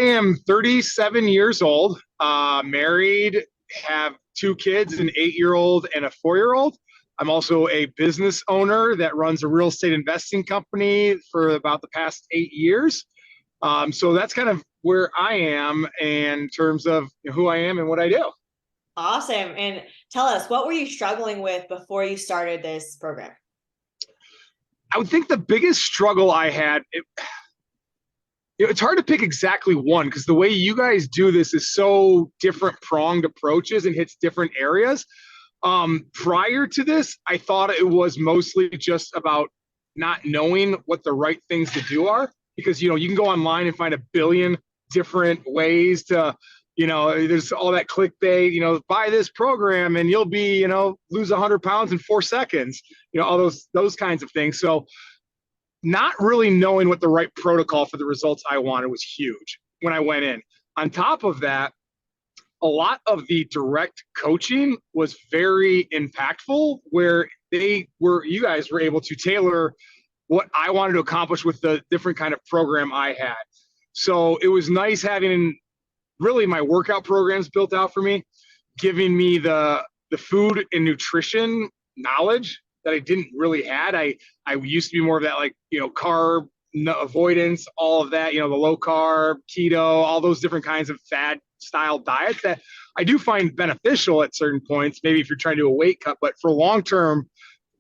am 37 years old, married, have two kids, an 8-year-old and a 4-year-old. I'm also a business owner that runs a real estate investing company for about the past 8 years. So that's kind of where I am in terms of who I am and what I do. Awesome. And tell us, what were you struggling with before you started this program? I would think the biggest struggle I had, it's hard to pick exactly one because the way you guys do this is so different pronged approaches and hits different areas. Prior to this, I thought it was mostly just about not knowing what the right things to do are because, you can go online and find a billion different ways to, there's all that clickbait, buy this program and you'll be, lose 100 pounds in 4 seconds, all those kinds of things. So not really knowing what the right protocol for the results I wanted was huge when I went in. On top of that, a lot of the direct coaching was very impactful where you guys were able to tailor what I wanted to accomplish with the different kind of program I had. So it was nice having really my workout programs built out for me, giving me the food and nutrition knowledge that I didn't really had. I used to be more of that, like, carb avoidance, all of that, the low carb, keto, all those different kinds of fad style diets that I do find beneficial at certain points, maybe if you're trying to do a weight cut, but for long-term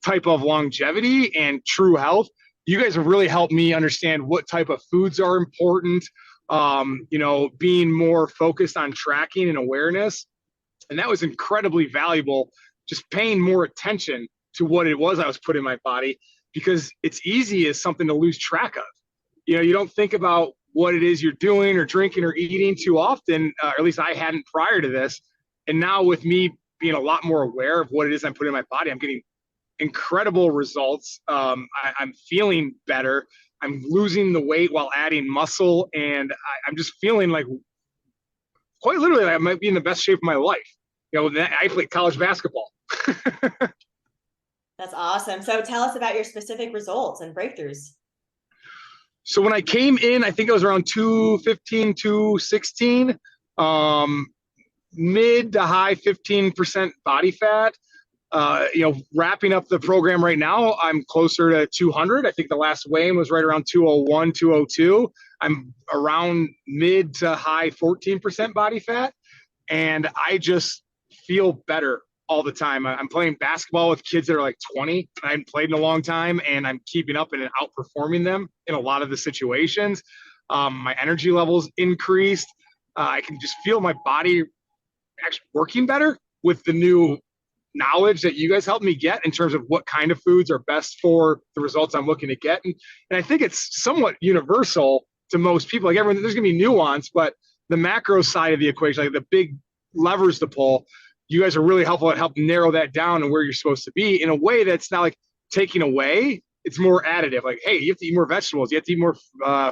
type of longevity and true health, you guys have really helped me understand what type of foods are important, being more focused on tracking and awareness. And that was incredibly valuable, just paying more attention to what it was I was putting in my body, because it's easy as something to lose track of. You don't think about what it is you're doing or drinking or eating too often, or at least I hadn't prior to this. And now with me being a lot more aware of what it is I'm putting in my body, I'm getting incredible results. I'm feeling better. I'm losing the weight while adding muscle. And I'm just feeling like, quite literally, I might be in the best shape of my life. I played college basketball. That's awesome. So tell us about your specific results and breakthroughs. So when I came in, I think it was around 215, 216, mid to high 15% body fat. Wrapping up the program right now, I'm closer to 200. I think the last weigh-in was right around 201, 202. I'm around mid to high 14% body fat. And I just feel better all the time. I'm playing basketball with kids that are like 20. I haven't played in a long time, and I'm keeping up and outperforming them in a lot of the situations. My energy levels increased. I can just feel my body actually working better with the new knowledge that you guys helped me get in terms of what kind of foods are best for the results I'm looking to get. And I think it's somewhat universal to most people. Like everyone, there's going to be nuance, but the macro side of the equation, like the big levers to pull, you guys are really helpful at helping narrow that down and where you're supposed to be in a way that's not like taking away. It's more additive. Like, hey, you have to eat more vegetables. You have to eat more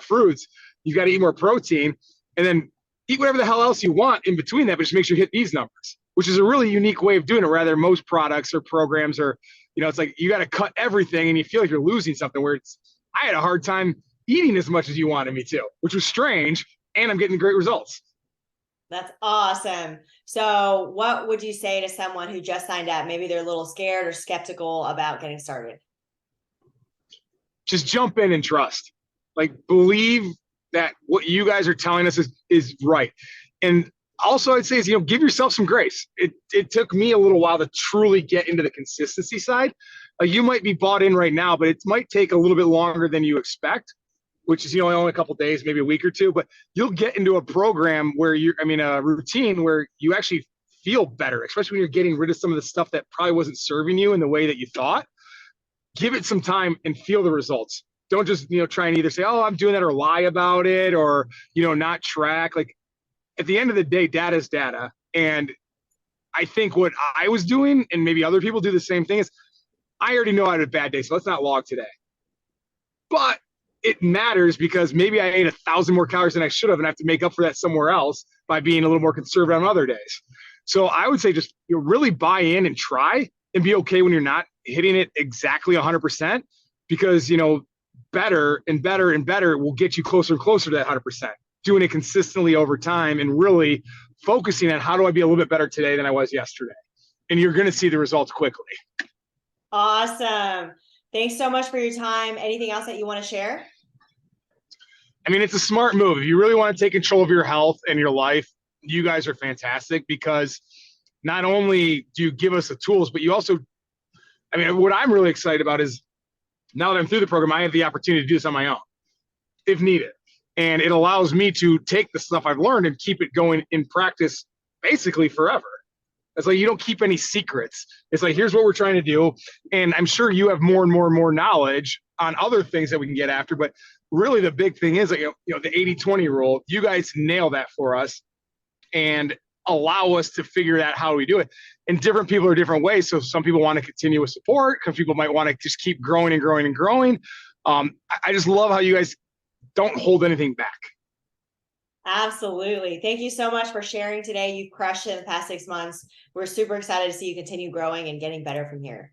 fruits. You got to eat more protein, and then eat whatever the hell else you want in between that, but just make sure you hit these numbers, which is a really unique way of doing it. Rather, most products or programs are, it's like you got to cut everything and you feel like you're losing something, where I had a hard time eating as much as you wanted me to, which was strange, and I'm getting great results. That's awesome. So what would you say to someone who just signed up? Maybe they're a little scared or skeptical about getting started. Just jump in and trust. Like, believe that what you guys are telling us is right. And also I'd say is, give yourself some grace. It took me a little while to truly get into the consistency side. You might be bought in right now, but it might take a little bit longer than you expect, which is, only a couple of days, maybe a week or two, but you'll get into a program where a routine where you actually feel better, especially when you're getting rid of some of the stuff that probably wasn't serving you in the way that you thought. Give it some time and feel the results. Don't just, try and either say, oh, I'm doing that, or lie about it, or, not track. Like, at the end of the day, data is data. And I think what I was doing, and maybe other people do the same thing, is I already know I had a bad day, so let's not log today. But it matters because maybe I ate 1,000 more calories than I should have, and I have to make up for that somewhere else by being a little more conservative on other days. So I would say just really buy in and try, and be okay when you're not hitting it exactly 100%, because better and better and better will get you closer and closer to that 100%. doing it consistently over time and really focusing on how do I be a little bit better today than I was yesterday. And you're going to see the results quickly. Awesome. Thanks so much for your time. Anything else that you want to share? I mean, it's a smart move. If you really want to take control of your health and your life, you guys are fantastic because not only do you give us the tools, but you also, I mean, what I'm really excited about is now that I'm through the program, I have the opportunity to do this on my own if needed. And it allows me to take the stuff I've learned and keep it going in practice basically forever. It's like you don't keep any secrets. It's like, here's what we're trying to do. And I'm sure you have more and more and more knowledge on other things that we can get after. But really the big thing is, like, the 80-20 rule. You guys nail that for us and allow us to figure out how we do it. And different people are different ways. So some people want to continue with support. Some people might want to just keep growing and growing and growing. I just love how you guys don't hold anything back. Absolutely. Thank you so much for sharing today. You've crushed it in the past 6 months. We're super excited to see you continue growing and getting better from here.